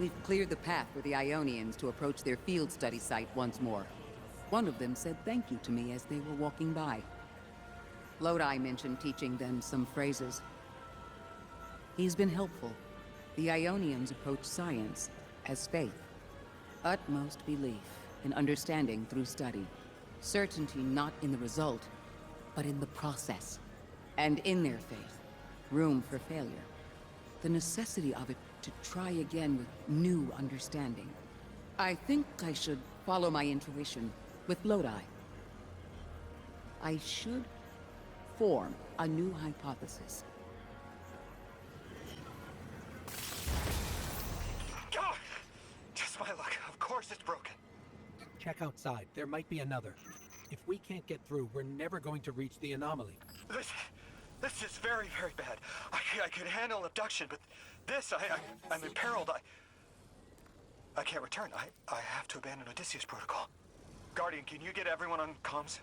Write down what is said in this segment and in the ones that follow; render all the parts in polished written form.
We've cleared the path for the Ionians to approach their field study site once more. One of them said thank you to me as they were walking by. Lodi mentioned teaching them some phrases. He's been helpful. The Ionians approach science as faith. Utmost belief and understanding through study. Certainty not in the result, but in the process. And in their faith, room for failure. The necessity of it to try again with new understanding. I think I should follow my intuition with Lodi. I should form a new hypothesis. God! Just my luck. Of course it's broken. Check outside. There might be another. If we can't get through, we're never going to reach the anomaly. This is very, very bad. I could handle abduction, but this, I'm imperiled. I can't return. I have to abandon Odysseus protocol. Guardian, can you get everyone on comms?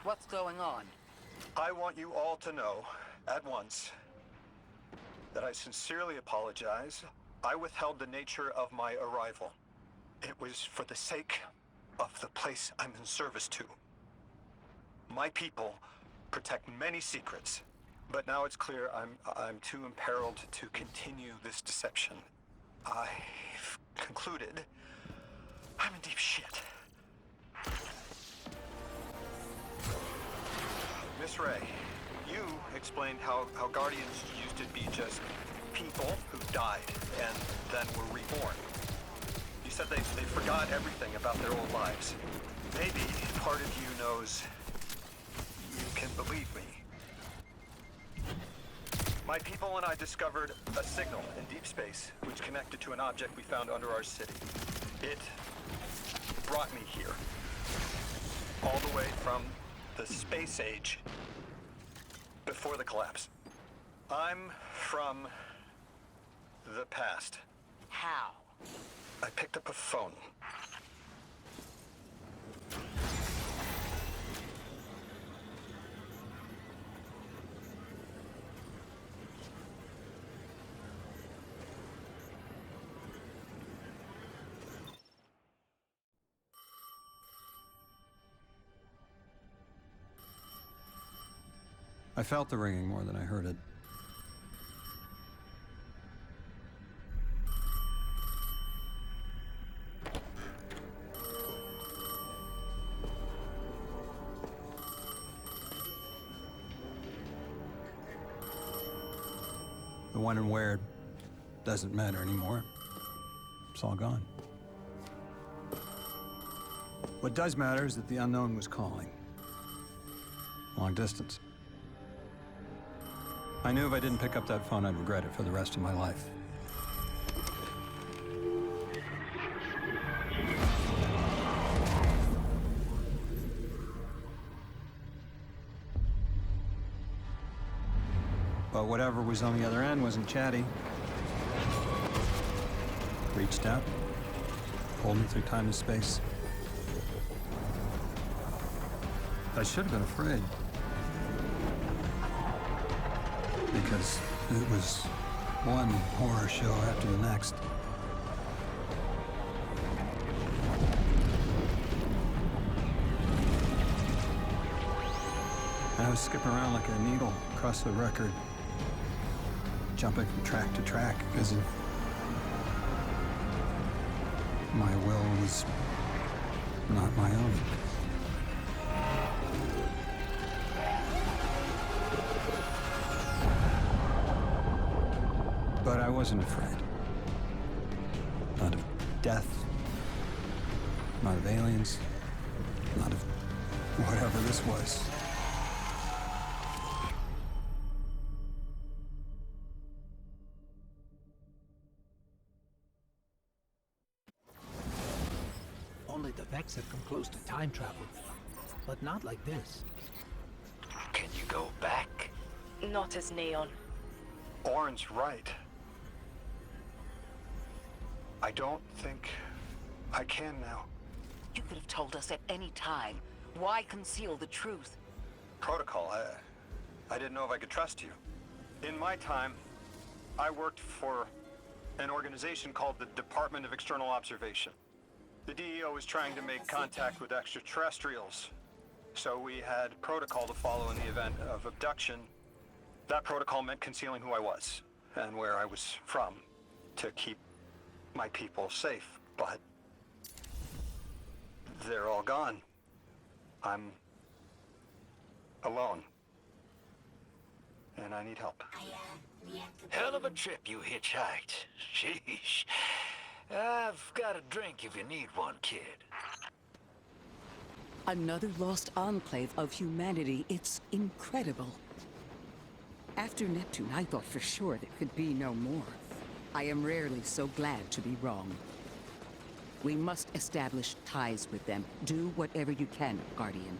What's going on? I want you all to know, at once, that I sincerely apologize. I withheld the nature of my arrival. It was for the sake of the place I'm in service to. My people protect many secrets, but now it's clear I'm too imperiled to continue this deception. I've concluded I'm in deep shit. Miss Ray, you explained how Guardians used to be just people who died and then were reborn. You said they forgot everything about their old lives. Maybe part of you knows you can believe me. My people and I discovered a signal in deep space which connected to an object we found under our city. It brought me here. All the way from the space age before the collapse. I'm from the past. How? I picked up a phone. I felt the ringing more than I heard it. The when and where doesn't matter anymore. It's all gone. What does matter is that the unknown was calling. Long distance. I knew if I didn't pick up that phone, I'd regret it for the rest of my life. But whatever was on the other end wasn't chatty. Reached out, pulled me through time and space. I should have been afraid. Because it was one horror show after the next. I was skipping around like a needle across the record, jumping from track to track because of my will was not my own. But I wasn't afraid. Not of death, not of aliens, not of whatever this was. Only the Vex have come close to time travel, but not like this. Can you go back? Not as Neon. Orin's right. I don't think I can now. You could have told us at any time. Why conceal the truth? Protocol, I didn't know if I could trust you. In my time, I worked for an organization called the Department of External Observation. The DEO was trying to make contact with extraterrestrials, so we had protocol to follow in the event of abduction. That protocol meant concealing who I was and where I was from to keep my people safe, but they're all gone. I'm alone, and I need help. Hell of a trip you hitchhiked. Sheesh. I've got a drink if you need one, kid. Another lost enclave of humanity. It's incredible. After Neptune, I thought for sure there could be no more. I am rarely so glad to be wrong. We must establish ties with them. Do whatever you can, Guardian.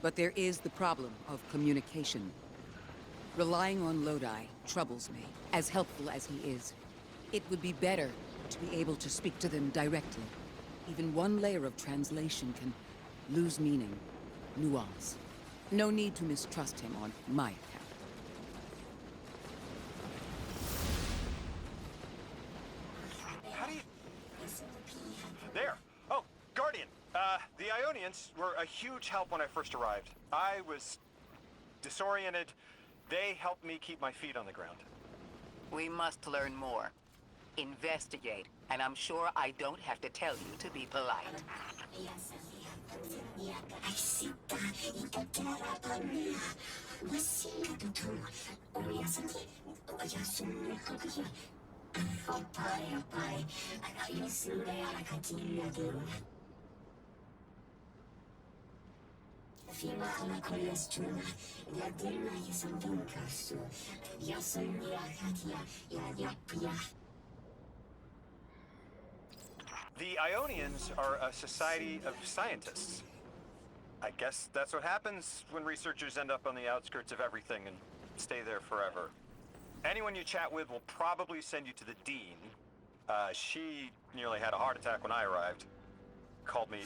But there is the problem of communication. Relying on Lodi troubles me, as helpful as he is. It would be better to be able to speak to them directly. Even one layer of translation can lose meaning, nuance. No need to mistrust him on my account. How do you... There! Oh, Guardian! The Ionians were a huge help when I first arrived. I was disoriented. They helped me keep my feet on the ground. We must learn more. Investigate, and I'm sure I don't have to tell you to be polite. The Ionians are a society of scientists. I guess that's what happens when researchers end up on the outskirts of everything and stay there forever. Anyone you chat with will probably send you to the Dean. She nearly had a heart attack when I arrived. Called me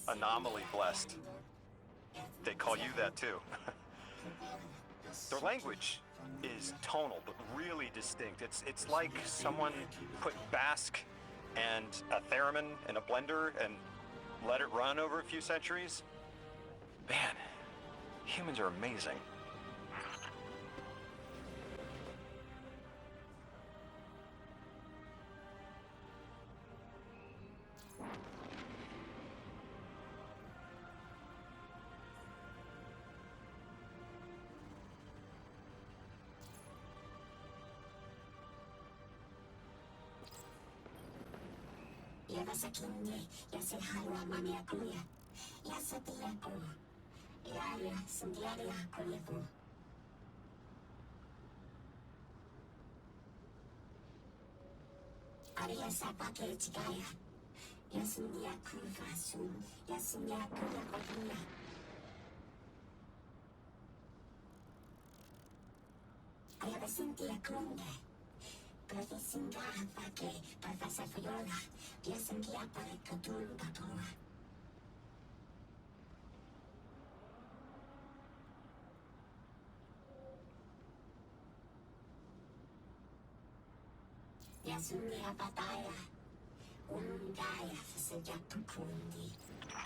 anomaly blessed. They call you that too. Their language is tonal, but really distinct. It's like someone put Basque and a theremin in a blender and let it run over a few centuries. Man, humans are amazing.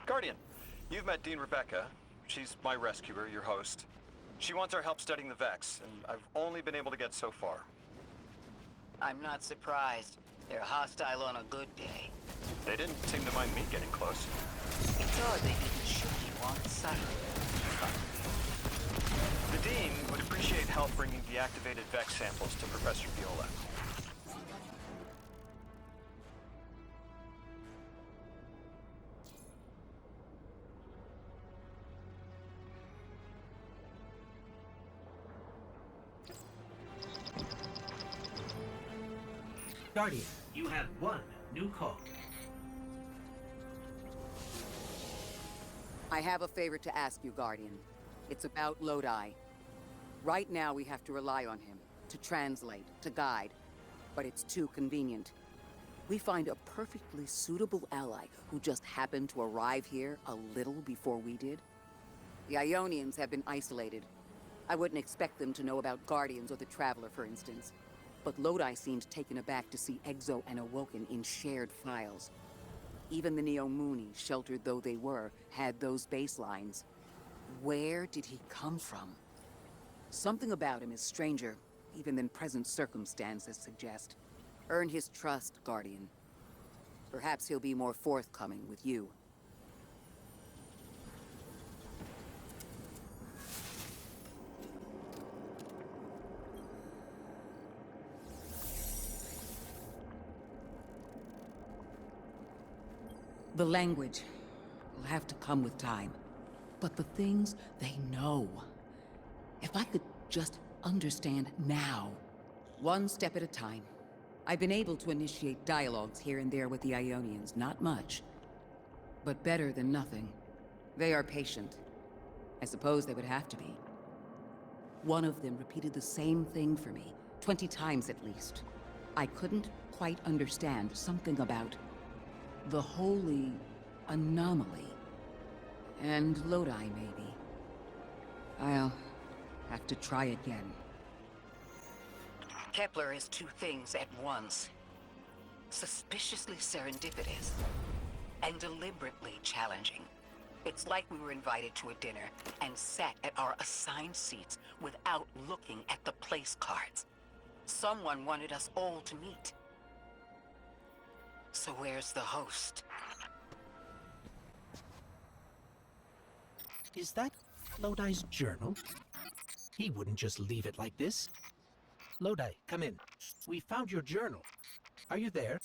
Guardian, you've met Dean Rebecca. She's my rescuer, your host. She wants our help studying the Vex, and I've only been able to get so far. I'm not surprised. They're hostile on a good day. They didn't seem to mind me getting close. It's odd they didn't shoot you on sight. The Dean would appreciate help bringing deactivated Vex samples to Professor Viola. Guardian, you have one new call. I have a favor to ask you, Guardian. It's about Lodi. Right now, we have to rely on him to translate, to guide, but it's too convenient. We find a perfectly suitable ally who just happened to arrive here a little before we did. The Ionians have been isolated. I wouldn't expect them to know about Guardians or the Traveler, for instance. But Lodi seemed taken aback to see Exo and Awoken in shared files. Even the Neomuni, sheltered though they were, had those baselines. Where did he come from? Something about him is stranger, even than present circumstances suggest. Earn his trust, Guardian. Perhaps he'll be more forthcoming with you. The language will have to come with time. But the things they know. If I could just understand now. One step at a time. I've been able to initiate dialogues here and there with the Ionians, not much. But better than nothing. They are patient. I suppose they would have to be. One of them repeated the same thing for me, 20 times at least. I couldn't quite understand something about the holy anomaly. And Lodi, maybe. I'll have to try again. Kepler is two things at once. Suspiciously serendipitous. And deliberately challenging. It's like we were invited to a dinner and sat at our assigned seats without looking at the place cards. Someone wanted us all to meet. So where's the host? Is that Lodi's journal? He wouldn't just leave it like this. Lodi, come in. We found your journal. Are you there?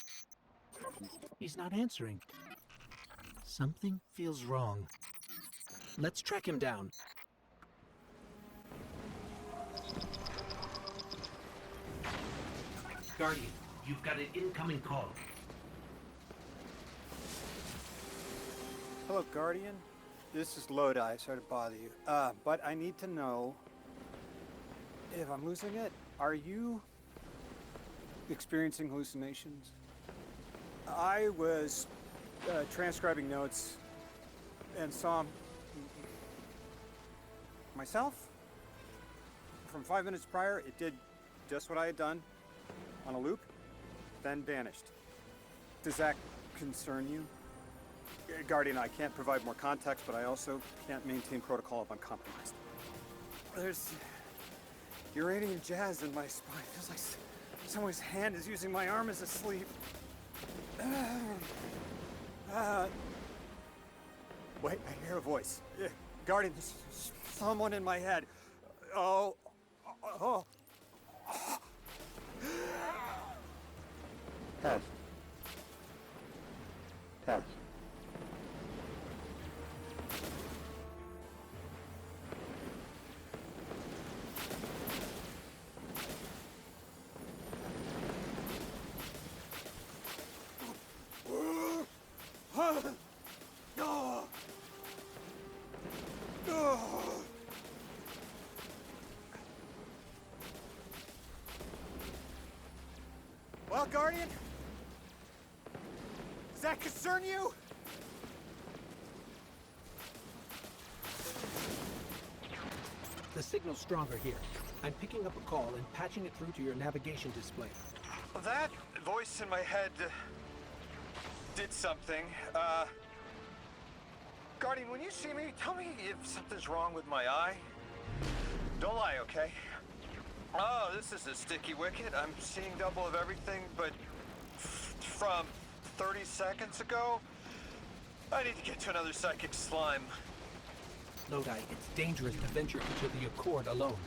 He's not answering. Something feels wrong. Let's track him down. Guardian, you've got an incoming call. Hello, Guardian. This is Lodi. Sorry to bother you. But I need to know if I'm losing it. Are you experiencing hallucinations? I was transcribing notes and saw myself from 5 minutes prior. It did just what I had done on a loop, then vanished. Does that concern you? Guardian, I can't provide more context, but I also can't maintain protocol if I'm compromised. There's uranium jazz in my spine. It feels like someone's hand is using my arm as a sleeve. Wait, I hear a voice. Guardian, there's someone in my head. Oh. Test. Test. Well, Guardian? Does that concern you? The signal's stronger here. I'm picking up a call and patching it through to your navigation display. That voice in my head did something. Guardian, when you see me, tell me if something's wrong with my eye. Don't lie, okay? Oh, this is a sticky wicket. I'm seeing double of everything, but from 30 seconds ago, I need to get to another psychic slime. Lodi, it's dangerous to venture into the Accord alone.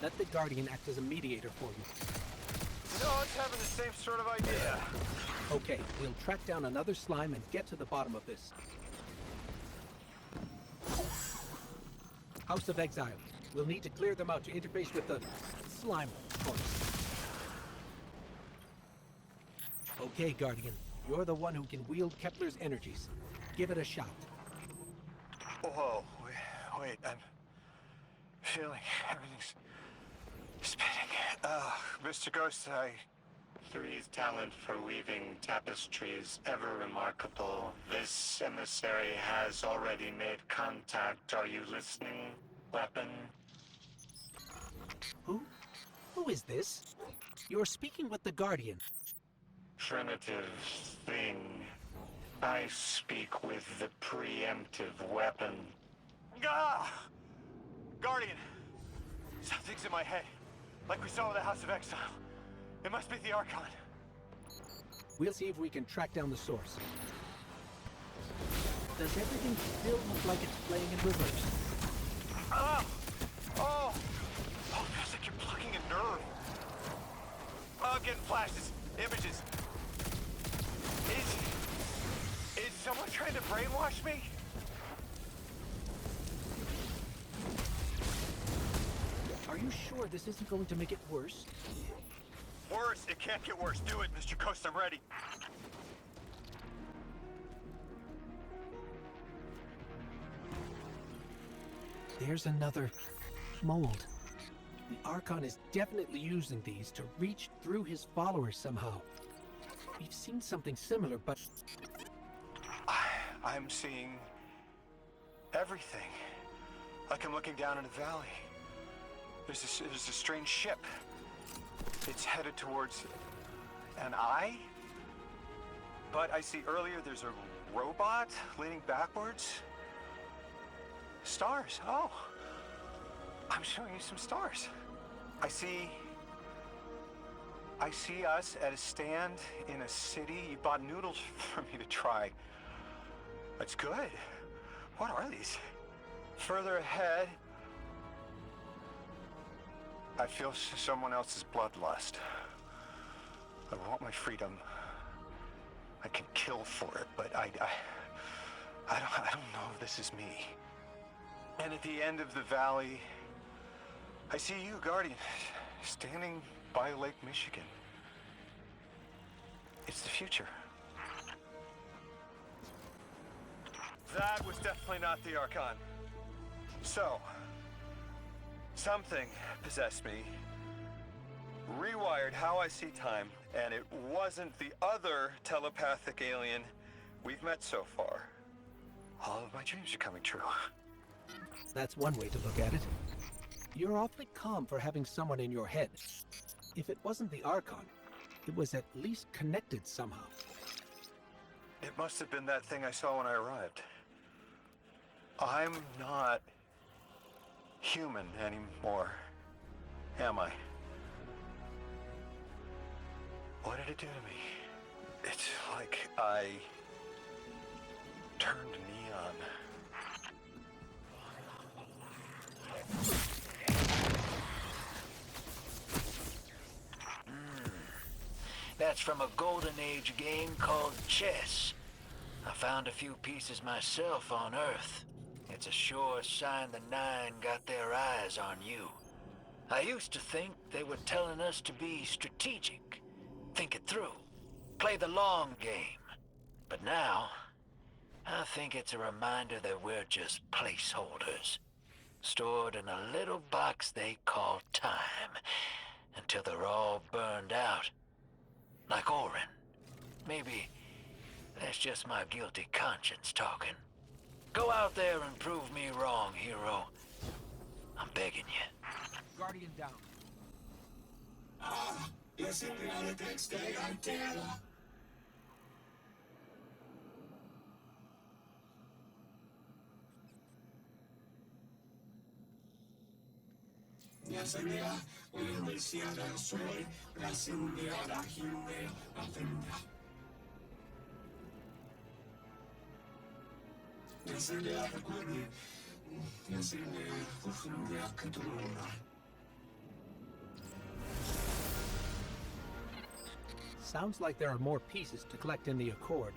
Let the Guardian act as a mediator for you. No, it's having the same sort of idea. Okay, we'll track down another slime and get to the bottom of this. House of Exile. We'll need to clear them out to interface with the slime force. Okay, Guardian. You're the one who can wield Kepler's energies. Give it a shot. Whoa, wait, I'm feeling everything's spinning. Mr. Ghost, Three's talent for weaving tapestries ever remarkable. This emissary has already made contact. Are you listening, weapon? Who? Who is this? You're speaking with the Guardian. Primitive thing. I speak with the preemptive weapon. Ah! Guardian! Something's in my head. Like we saw with the House of Exile. It must be the Archon. We'll see if we can track down the source. Does everything still look like it's playing in reverse? Ah! Oh! Oh, it feels like you're plucking a nerve. Oh, I'm getting flashes, images. Is someone trying to brainwash me? Are you sure this isn't going to make it worse? Worse, it can't get worse. Do it, Mr. Coast, I'm ready. There's another mold. The Archon is definitely using these to reach through his followers somehow. We've seen something similar, but I'm seeing everything. Like I'm looking down in a valley. There's a strange ship. It's headed towards an eye. But I see earlier there's a robot leaning backwards. Stars. Oh. I'm showing you some stars. I see us at a stand in a city. You bought noodles for me to try. That's good. What are these? Further ahead, I feel someone else's bloodlust. I want my freedom. I can kill for it, but I don't know if this is me. And at the end of the valley, I see you, Guardian, standing by Lake Michigan. It's the future. That was definitely not the Archon. So, something possessed me, rewired how I see time, and it wasn't the other telepathic alien we've met so far. All of my dreams are coming true. that's one way to look at it. You're awfully calm for having someone in your head. If it wasn't the Archon, it was at least connected somehow. It must have been that thing I saw when I arrived. I'm not human anymore, am I? What did it do to me? It's like I turned neon. That's from a Golden Age game called chess. I found a few pieces myself on Earth. It's a sure sign the Nine got their eyes on you. I used to think they were telling us to be strategic, think it through, play the long game. But now, I think it's a reminder that we're just placeholders, stored in a little box they call time, until they're all burned out. Like Orin. Maybe that's just my guilty conscience talking. Go out there and prove me wrong, hero. I'm begging you. Guardian down. Sounds like there are more pieces to collect in the Accord.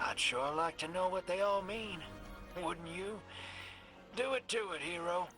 I'd sure like to know what they all mean. Wouldn't you? Do it to it, hero.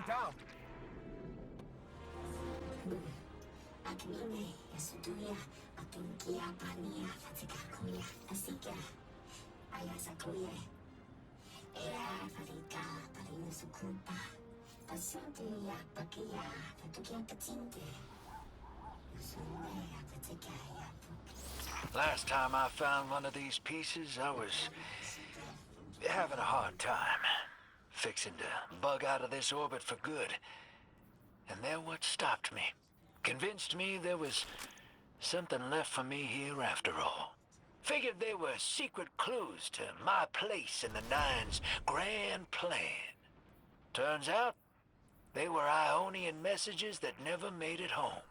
down. Last time I found one of these pieces, I was having a hard time. Fixing to bug out of this orbit for good. And they're what stopped me. Convinced me there was something left for me here after all. Figured they were secret clues to my place in the Nine's grand plan. Turns out, they were Ionian messages that never made it home.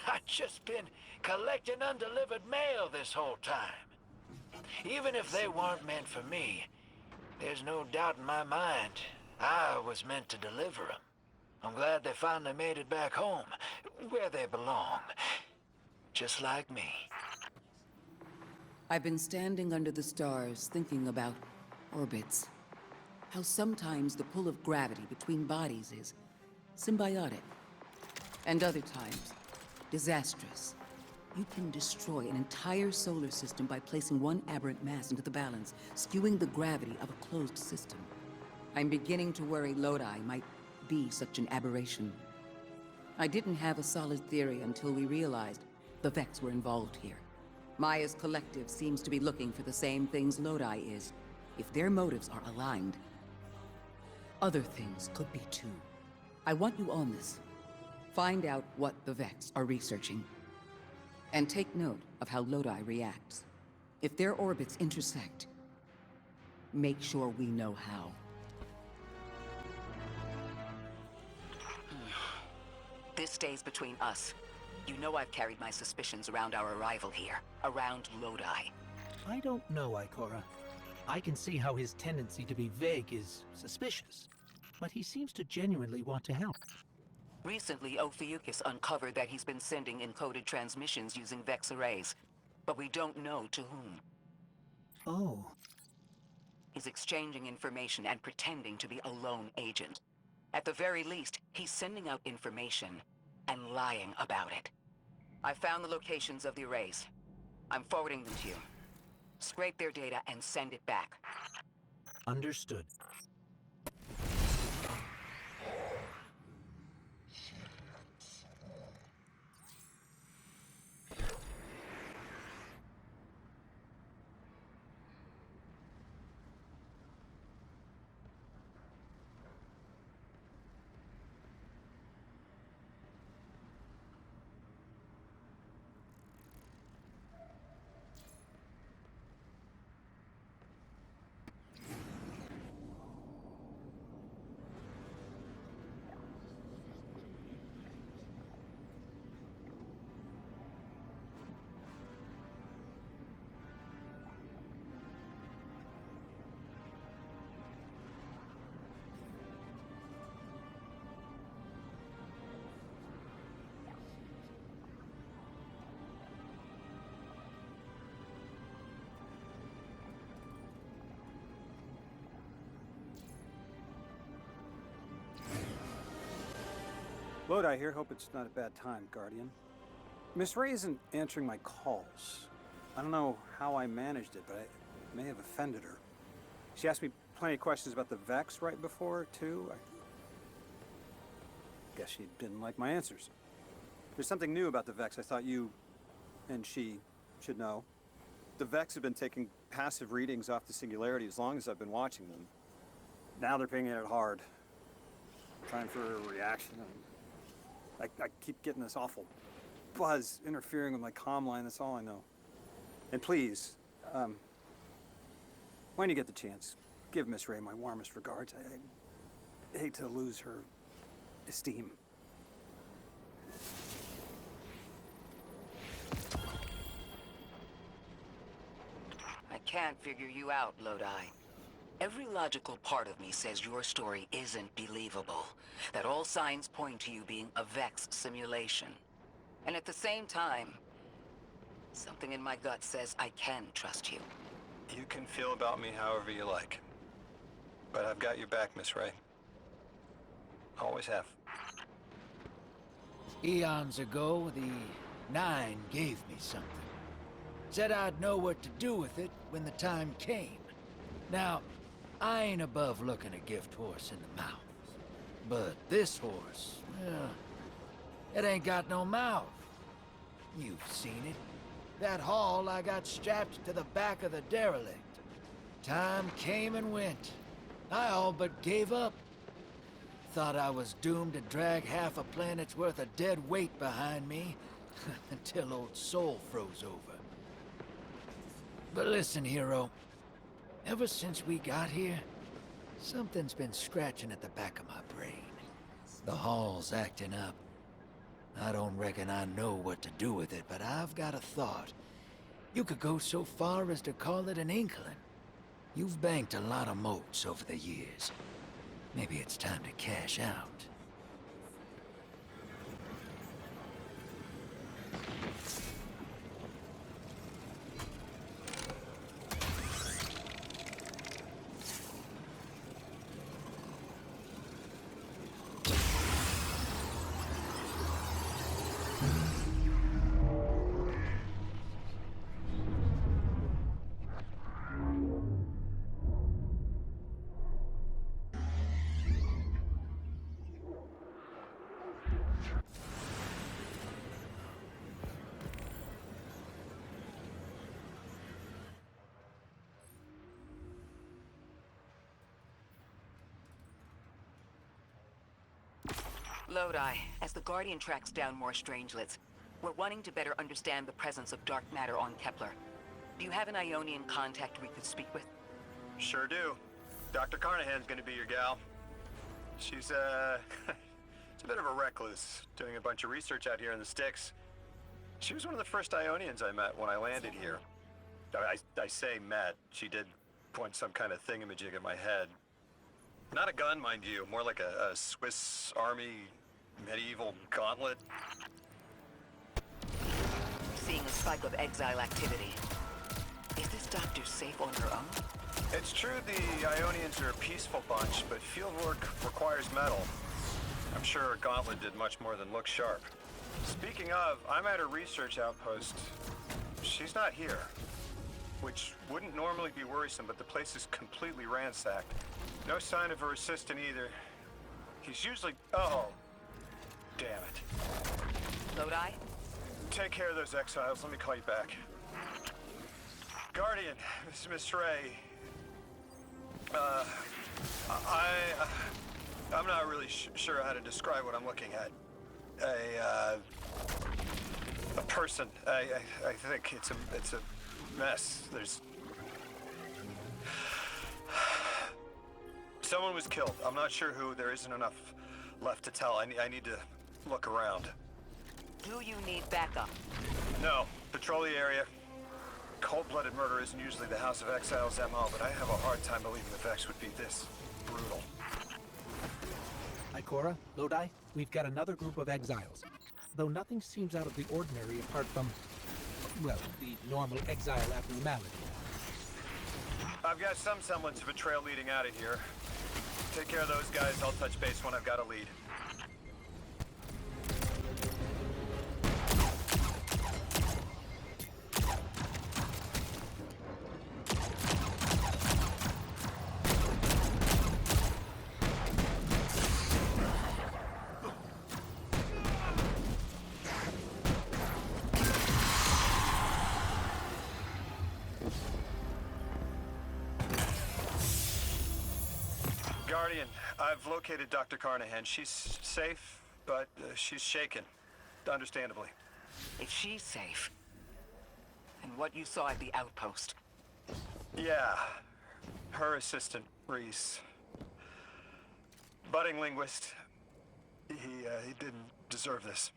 I've just been collecting undelivered mail this whole time. Even if they weren't meant for me, there's no doubt in my mind I was meant to deliver them. I'm glad they finally made it back home, where they belong. Just like me. I've been standing under the stars thinking about orbits. How sometimes the pull of gravity between bodies is symbiotic, and other times disastrous. You can destroy an entire solar system by placing one aberrant mass into the balance, skewing the gravity of a closed system. I'm beginning to worry Lodi might be such an aberration. I didn't have a solid theory until we realized the Vex were involved here. Maya's collective seems to be looking for the same things Lodi is. If their motives are aligned, other things could be too. I want you on this. Find out what the Vex are researching. And take note of how Lodi reacts. If their orbits intersect, make sure we know how. This stays between us. You know I've carried my suspicions around our arrival here, around Lodi. I don't know, Ikora. I can see how his tendency to be vague is suspicious, but he seems to genuinely want to help. Recently, Ophiuchus uncovered that he's been sending encoded transmissions using Vex arrays, but we don't know to whom. Oh. He's exchanging information and pretending to be a lone agent. At the very least, he's sending out information and lying about it. I found the locations of the arrays. I'm forwarding them to you. Scrape their data and send it back. Understood. Lodi here. Hope it's not a bad time, Guardian. Miss Ray isn't answering my calls. I don't know how I managed it, but I may have offended her. She asked me plenty of questions about the Vex right before, too. I guess she didn't like my answers. There's something new about the Vex I thought you and she should know. The Vex have been taking passive readings off the Singularity as long as I've been watching them. Now they're pinging it hard. Trying for a reaction. I keep getting this awful buzz interfering with my comm line. That's all I know. And please, when you get the chance, give Miss Ray my warmest regards. I hate to lose her esteem. I can't figure you out, Lodi. Every logical part of me says your story isn't believable, that all signs point to you being a Vex simulation. And at the same time, something in my gut says I can trust you. You can feel about me however you like. But I've got your back, Miss Ray. Always have. Eons ago, the Nine gave me something. Said I'd know what to do with it when the time came. Now, I ain't above looking a gift horse in the mouth. But this horse, well, it ain't got no mouth. You've seen it. That haul I got strapped to the back of the derelict. Time came and went. I all but gave up. Thought I was doomed to drag half a planet's worth of dead weight behind me until old Soul froze over. But listen, hero. Ever since we got here, something's been scratching at the back of my brain. The hall's acting up. I don't reckon I know what to do with it, but I've got a thought. You could go so far as to call it an inkling. You've banked a lot of motes over the years. Maybe it's time to cash out. Lodi, as the Guardian tracks down more strangelets, we're wanting to better understand the presence of dark matter on Kepler. Do you have an Ionian contact we could speak with? Sure do. Dr. Carnahan's gonna be your gal. She's, she's a bit of a recluse, doing a bunch of research out here in the sticks. She was one of the first Ionians I met when I landed here. I say met. She did point some kind of thingamajig at my head. Not a gun, mind you, more like a Swiss Army medieval gauntlet. Seeing a spike of exile activity. Is this doctor safe on her own? It's true the Ionians are a peaceful bunch, but fieldwork requires metal. I'm sure her gauntlet did much more than look sharp. Speaking of, I'm at her research outpost. She's not here. Which wouldn't normally be worrisome, but the place is completely ransacked. No sign of her assistant either. He's usually... Oh. Damn it. Lodi? Take care of those exiles. Let me call you back. Guardian, this is Miss Ray. I'm not really sure how to describe what I'm looking at. A person. I think it's a mess. There's... Someone was killed. I'm not sure who. There isn't enough left to tell. I need to look around. Do you need backup? No. Patrol the area. Cold-blooded murder isn't usually the House of Exiles' MO, but I have a hard time believing the Vex would be this brutal. Ikora, Lodi, we've got another group of exiles. Though nothing seems out of the ordinary apart from, well, the normal exile abnormality. I've got some semblance of a trail leading out of here. Take care of those guys. I'll touch base when I've got a lead. Guardian, I've located Dr. Carnahan. She's safe, but she's shaken. Understandably. If she's safe, and what you saw at the outpost. Yeah. Her assistant, Reese. Budding linguist. He didn't deserve this.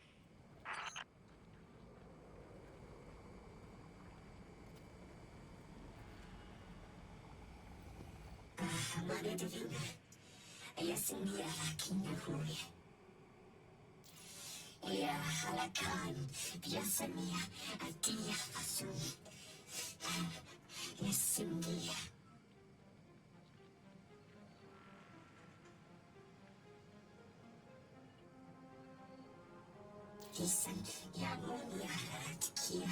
Kisan Yamuniaratia.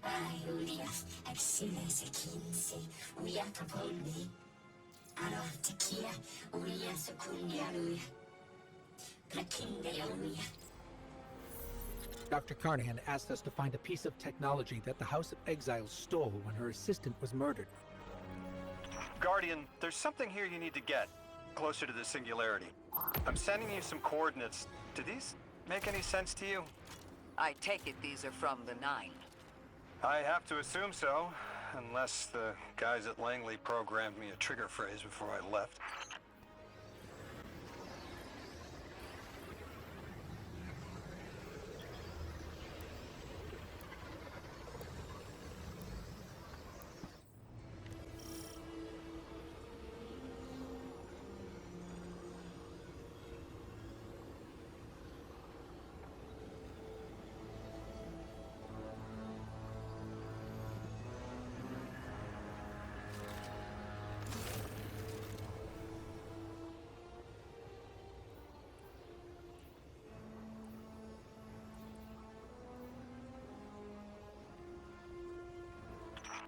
I Urias Excellence Kinsi, Uyakapolni. Aloha Tekia, Urias Kunyaruya. Plakindeonia. Dr. Carnahan asked us to find a piece of technology that the House of Exiles stole when her assistant was murdered. Guardian, there's something here you need to get closer to the singularity. I'm sending you some coordinates. Do these make any sense to you? I take it these are from the Nine. I have to assume so, unless the guys at Langley programmed me a trigger phrase before I left.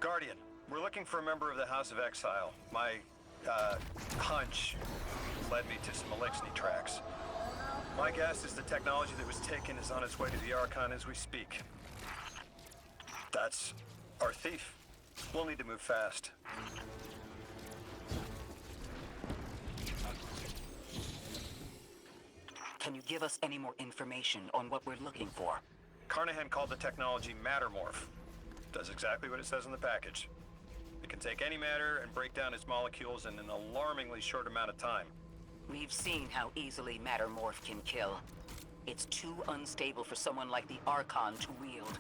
Guardian, we're looking for a member of the House of Exile. My, hunch led me to some Elixni tracks. My guess is the technology that was taken is on its way to the Archon as we speak. That's our thief. We'll need to move fast. Can you give us any more information on what we're looking for? Carnahan called the technology Mattermorph. Does exactly what it says in the package. It can take any matter and break down its molecules in an alarmingly short amount of time. We've seen how easily Mattermorph can kill. It's too unstable for someone like the Archon to wield.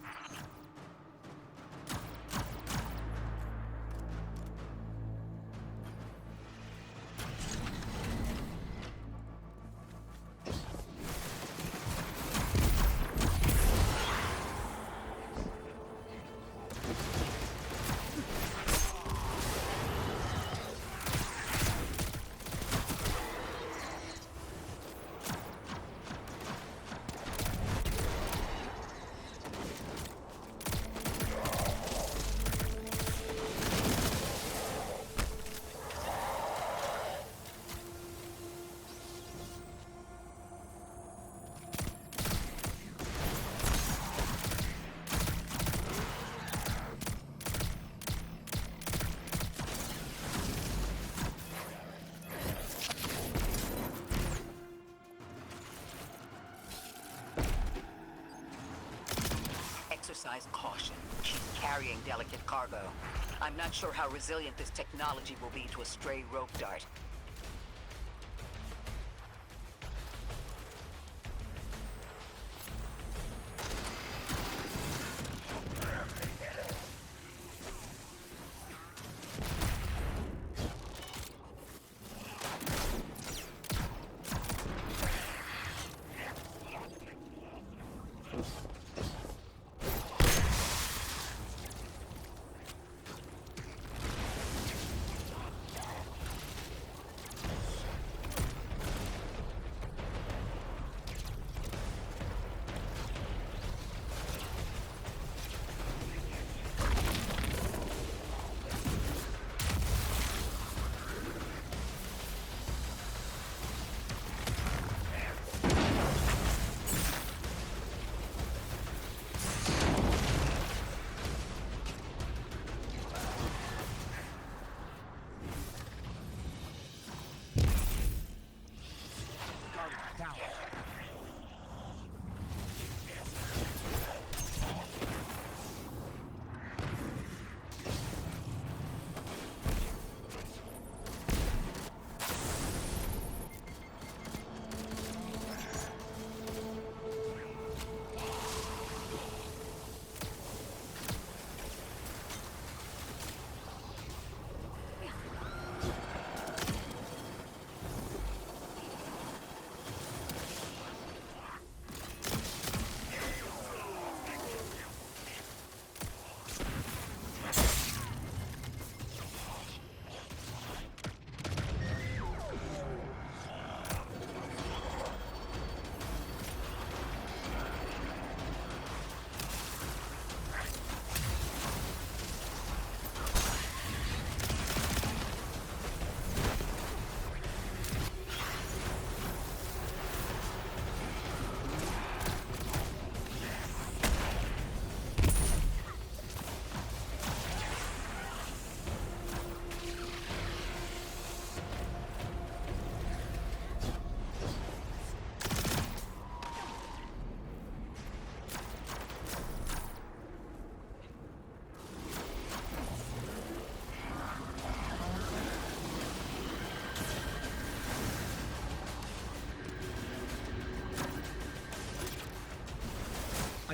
Exercise caution. She's carrying delicate cargo. I'm not sure how resilient this technology will be to a stray rope dart.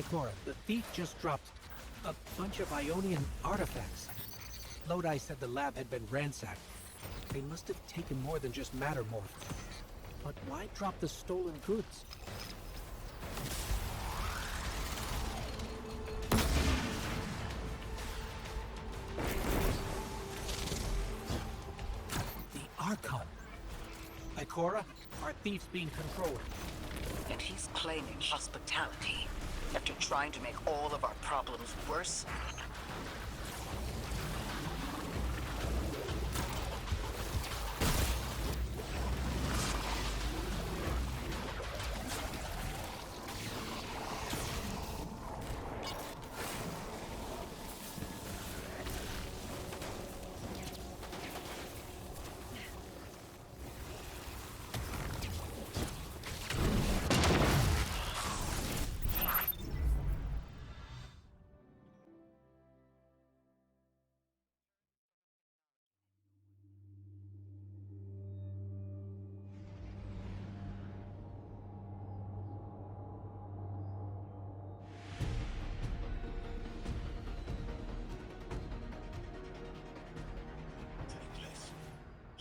Ikora, the thief just dropped a bunch of Ionian artifacts. Lodi said the lab had been ransacked. They must have taken more than just matter morph. But why drop the stolen goods? The Archon. Ikora, our thief's being controlled. And he's claiming hospitality after trying to make all of our problems worse.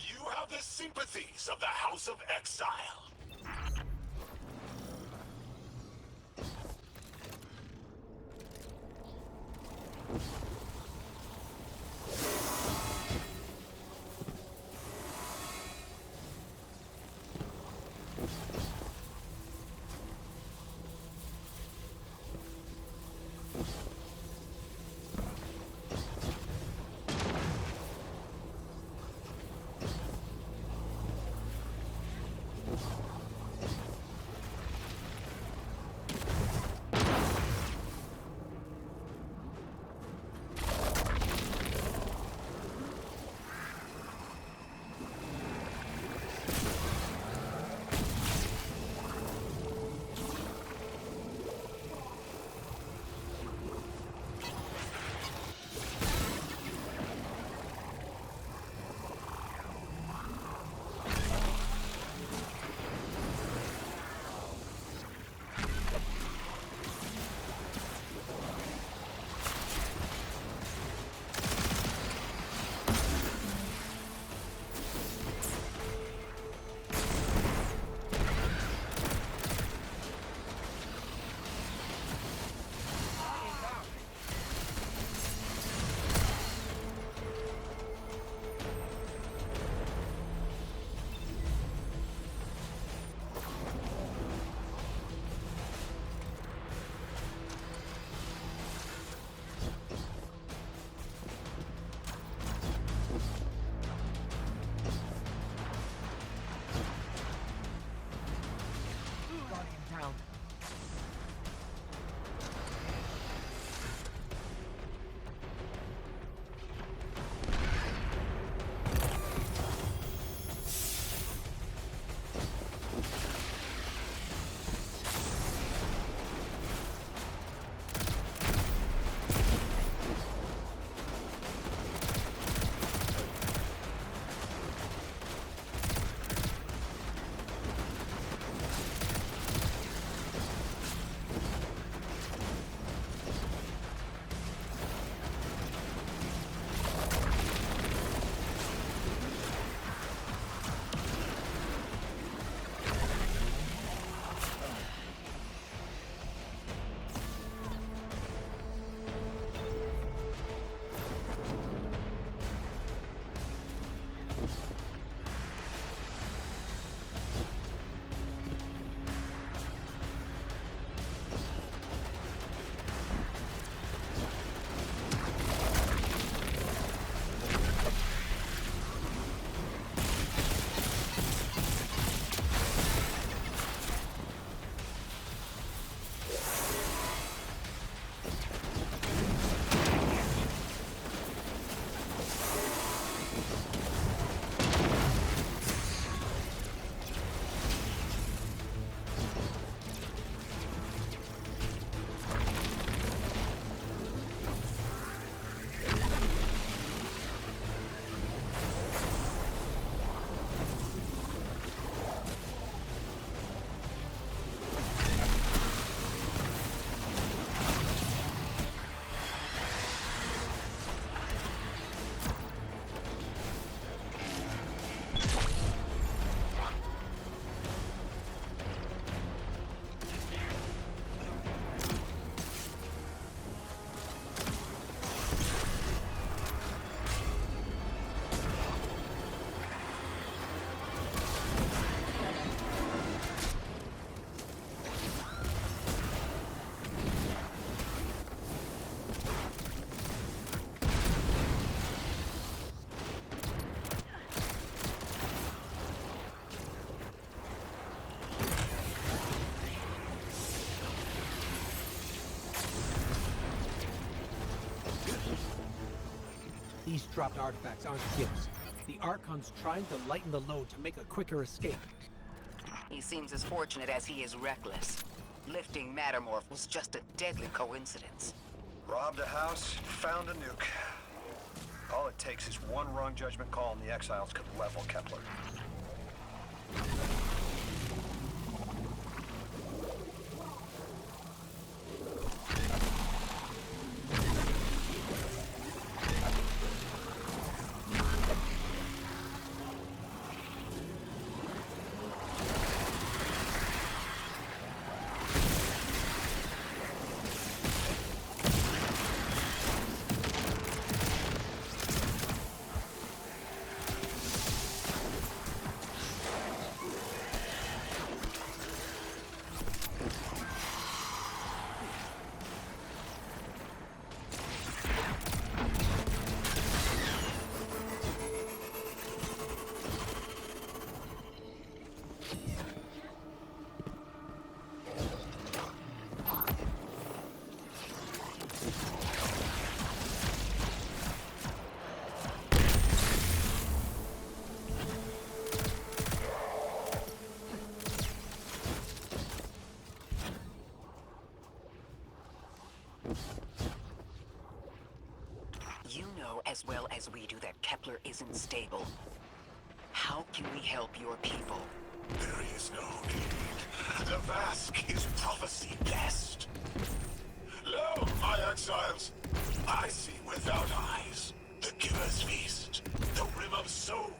You have the sympathies of the House of Exile. These dropped artifacts aren't gifts. The Archon's trying to lighten the load to make a quicker escape. He seems as fortunate as he is reckless. Lifting Mattermorph was just a deadly coincidence. Robbed a house, found a nuke. All it takes is one wrong judgment call and the Exiles could level Kepler. You know as well as we do that Kepler isn't stable. How can we help your people? There is no need. The Vask is prophecy blessed. Lo, my exiles, I see without eyes. The Giver's Feast, the Rim of Soul,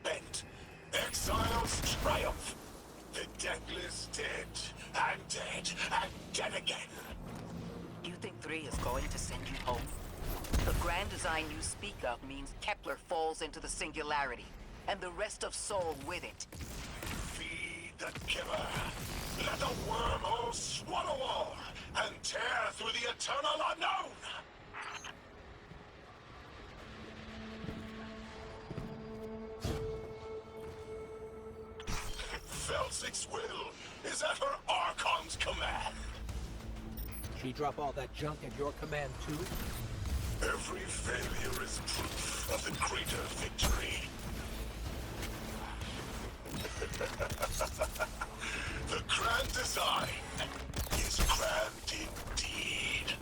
bent. Exiles triumph. The deathless dead, and dead, and dead again. You think 3 is going to send you home? The grand design you speak of means Kepler falls into the singularity, and the rest of Soul with it. Feed the Giver. Let the wormhole swallow all, and tear through the eternal unknown. Felsik's will is at her Archon's command. She drop all that junk at your command too? Every failure is proof of the greater victory. The grand design is grand indeed.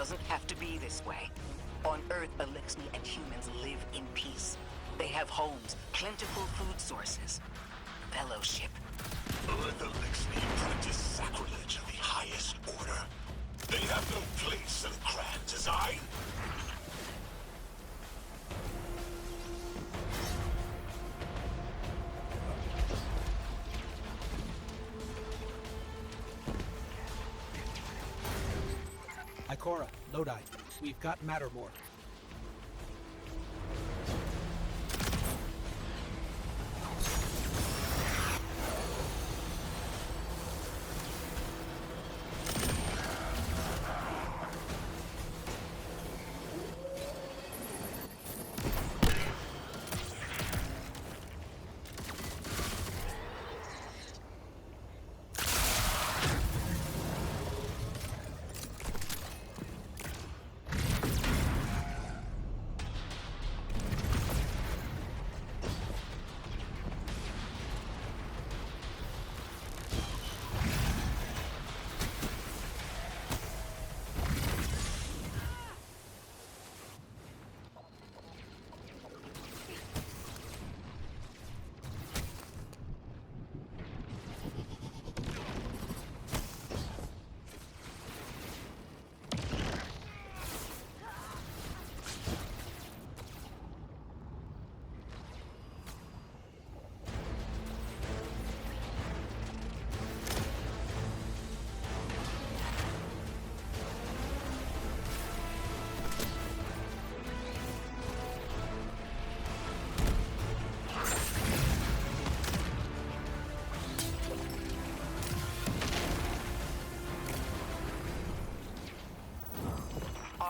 doesn't have to be this way. On Earth, Elixni and humans live in peace. They have homes, plentiful food sources, fellowship. Earth Elixni practice sacrilege of the highest order. They have no place in grand design. Ikora, Lodi, we've got Mattermore.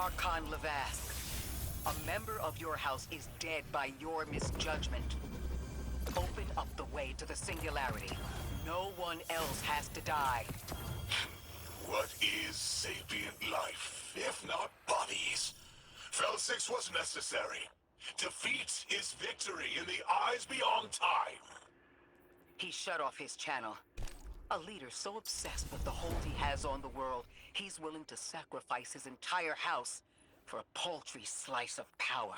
Archon Levask, a member of your house is dead by your misjudgment. Open up the way to the Singularity. No one else has to die. What is sapient life, if not bodies? Fel 6 was necessary. Defeat is victory in the eyes beyond time. He shut off his channel. A leader so obsessed with the hold he has on the world, he's willing to sacrifice his entire house for a paltry slice of power.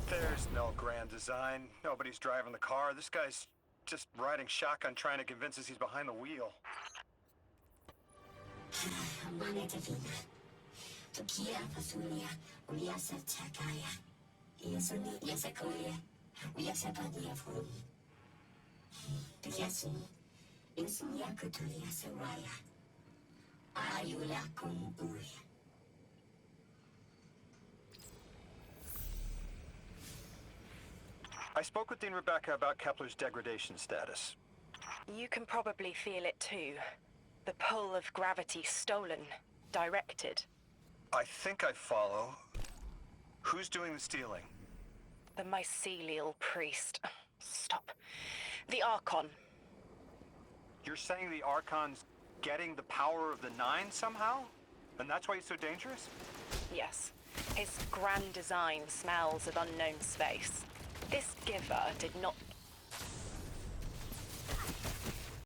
There's no grand design. Nobody's driving the car. This guy's just riding shotgun trying to convince us he's behind the wheel. I spoke with Dean Rebecca about Kepler's degradation status. You can probably feel it too. The pull of gravity stolen, directed. I think I follow. Who's doing the stealing? The mycelial priest. Stop. The Archon. You're saying the Archon's getting the power of the Nine somehow? And that's why he's so dangerous? Yes. His grand design smells of unknown space. This giver did not